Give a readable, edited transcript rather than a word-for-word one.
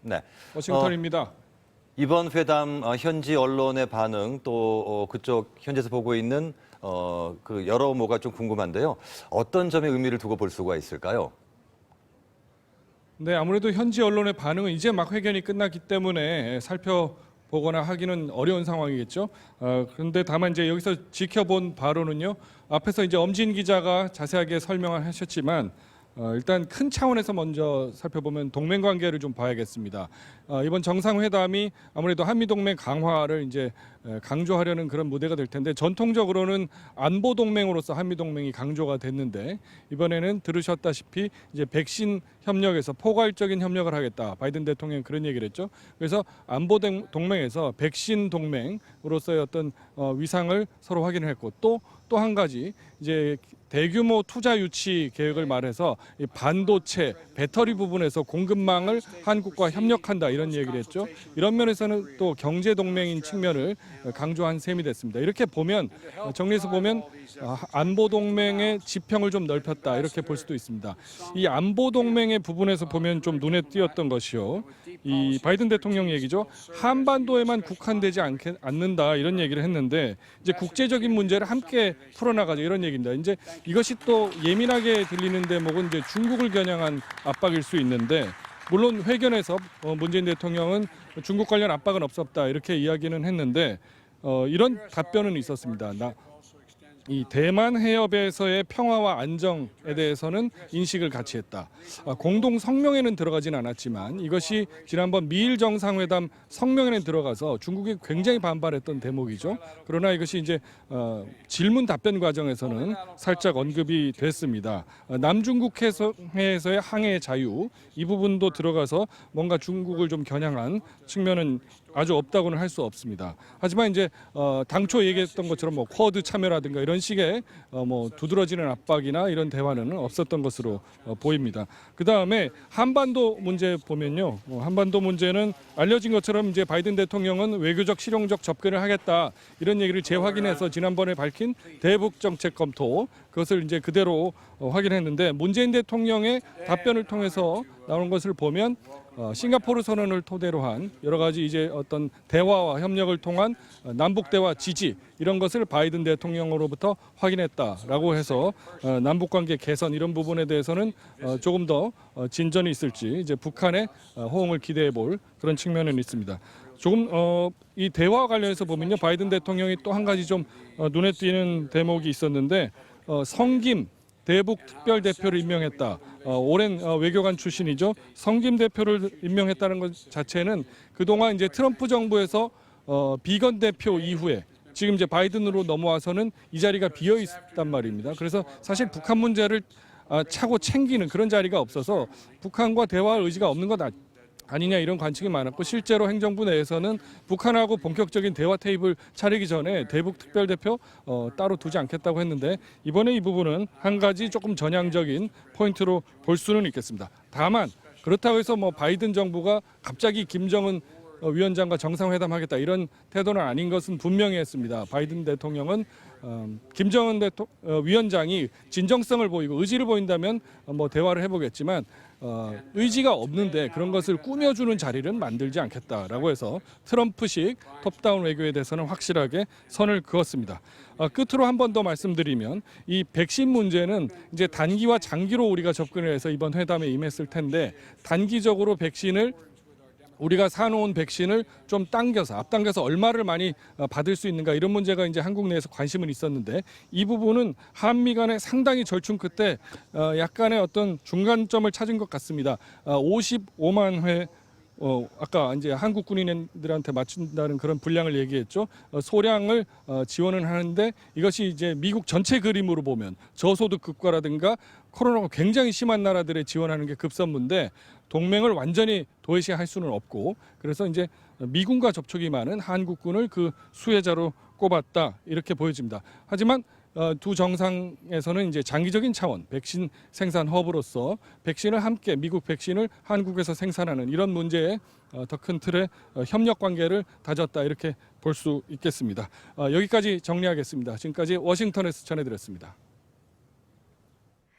네. 워싱턴입니다. 이번 회담 현지 언론의 반응 또 그쪽 현지에서 보고 있는 그 여러모가 좀 궁금한데요. 어떤 점에 의미를 두고 볼 수가 있을까요? 네, 아무래도 현지 언론의 반응은 이제 막 회견이 끝났기 때문에 살펴보거나 하기는 어려운 상황이겠죠. 그런데 다만 이제 여기서 지켜본 바로는요. 앞에서 이제 엄진 기자가 자세하게 설명을 하셨지만 일단 큰 차원에서 먼저 살펴보면 동맹 관계를 좀 봐야겠습니다. 이번 정상회담이 아무래도 한미동맹 강화를 이제 강조하려는 그런 무대가 될 텐데 전통적으로는 안보 동맹으로서 한미동맹이 강조가 됐는데 이번에는 들으셨다시피 이제 백신 협력에서 포괄적인 협력을 하겠다. 바이든 대통령이 그런 얘기를 했죠. 그래서 안보 동맹에서 백신 동맹으로서의 어떤 위상을 서로 확인을 했고 또 한 가지 이제 대규모 투자 유치 계획을 말해서 이 반도체, 배터리 부분에서 공급망을 한국과 협력한다 이런 얘기를 했죠. 이런 면에서는 또 경제 동맹인 측면을 강조한 셈이 됐습니다. 이렇게 보면 정리해서 보면 안보 동맹의 지평을 좀 넓혔다 이렇게 볼 수도 있습니다. 이 안보 동맹의 부분에서 보면 좀 눈에 띄었던 것이요. 이 바이든 대통령 얘기죠. 한반도에만 국한되지 않는다 이런 얘기를 했는데 이제 국제적인 문제를 함께 풀어나가자 이런 얘기입니다. 이제 이것이 또 예민하게 들리는 대목은 이제 중국을 겨냥한 압박일 수 있는데 물론 회견에서 문재인 대통령은 중국 관련 압박은 없었다 이렇게 이야기는 했는데 이런 답변은 있었습니다. 이 대만 해협에서의 평화와 안정에 대해서는 인식을 같이 했다. 공동 성명에는 들어가진 않았지만 이것이 지난번 미일 정상회담 성명에는 들어가서 중국이 굉장히 반발했던 대목이죠. 그러나 이것이 이제 질문 답변 과정에서는 살짝 언급이 됐습니다. 남중국 해에서의 항해 자유 이 부분도 들어가서 뭔가 중국을 좀 겨냥한 측면은 아주 없다고는 할 수 없습니다. 하지만 이제 당초 얘기했던 것처럼 뭐 쿼드 참여라든가 이런 식의 뭐 두드러지는 압박이나 이런 대화는 없었던 것으로 보입니다. 그 다음에 한반도 문제 보면요, 한반도 문제는 알려진 것처럼 이제 바이든 대통령은 외교적 실용적 접근을 하겠다 이런 얘기를 재확인해서 지난번에 밝힌 대북 정책 검토 그것을 이제 그대로 확인했는데 문재인 대통령의 답변을 통해서 나오는 것을 보면 싱가포르 선언을 토대로 한 여러 가지 이제 어떤 대화와 협력을 통한 남북 대화 지지 이런 것을 바이든 대통령으로부터 확인했다라고 해서 남북 관계 개선 이런 부분에 대해서는 조금 더 진전이 있을지 이제 북한의 호응을 기대해 볼 그런 측면은 있습니다. 조금 이 대화와 관련해서 보면요 바이든 대통령이 또 한 가지 좀 눈에 띄는 대목이 있었는데 성김 대북 특별 대표를 임명했다. 오랜 외교관 출신이죠. 성김 대표를 임명했다는 것 자체는 그동안 이제 트럼프 정부에서 비건 대표 이후에 지금 이제 바이든으로 넘어와서는 이 자리가 비어 있단 말입니다. 그래서 사실 북한 문제를 차고 챙기는 그런 자리가 없어서 북한과 대화할 의지가 없는 것 아니냐 이런 관측이 많았고 실제로 행정부 내에서는 북한하고 본격적인 대화 테이블 차리기 전에 대북 특별대표 따로 두지 않겠다고 했는데 이번에 이 부분은 한 가지 조금 전향적인 포인트로 볼 수는 있겠습니다. 다만 그렇다고 해서 뭐 바이든 정부가 갑자기 김정은 위원장과 정상회담하겠다 이런 태도는 아닌 것은 분명히 했습니다. 바이든 대통령은 김정은 위원장이 진정성을 보이고 의지를 보인다면 뭐 대화를 해보겠지만 의지가 없는데 그런 것을 꾸며주는 자리는 만들지 않겠다라고 해서 트럼프식 톱다운 외교에 대해서는 확실하게 선을 그었습니다. 끝으로 한 번 더 말씀드리면 이 백신 문제는 이제 단기와 장기로 우리가 접근을 해서 이번 회담에 임했을 텐데 단기적으로 백신을 우리가 사놓은 백신을 좀 앞당겨서 얼마를 많이 받을 수 있는가 이런 문제가 이제 한국 내에서 관심은 있었는데 이 부분은 한미 간에 상당히 절충 끝에 약간의 어떤 중간점을 찾은 것 같습니다. 55만 회 아까 이제 한국 군인들한테 맞춘다는 그런 분량을 얘기했죠. 소량을 지원을 하는데 이것이 이제 미국 전체 그림으로 보면 저소득 국가라든가 코로나가 굉장히 심한 나라들에 지원하는 게 급선무인데 동맹을 완전히 도외시할 수는 없고 그래서 이제 미군과 접촉이 많은 한국군을 그 수혜자로 꼽았다 이렇게 보여집니다. 하지만 두 정상에서는 이제 장기적인 차원 백신 생산 허브로서 백신을 함께 미국 백신을 한국에서 생산하는 이런 문제에 더 큰 틀의 협력 관계를 다졌다 이렇게 볼 수 있겠습니다. 여기까지 정리하겠습니다. 지금까지 워싱턴에서 전해드렸습니다.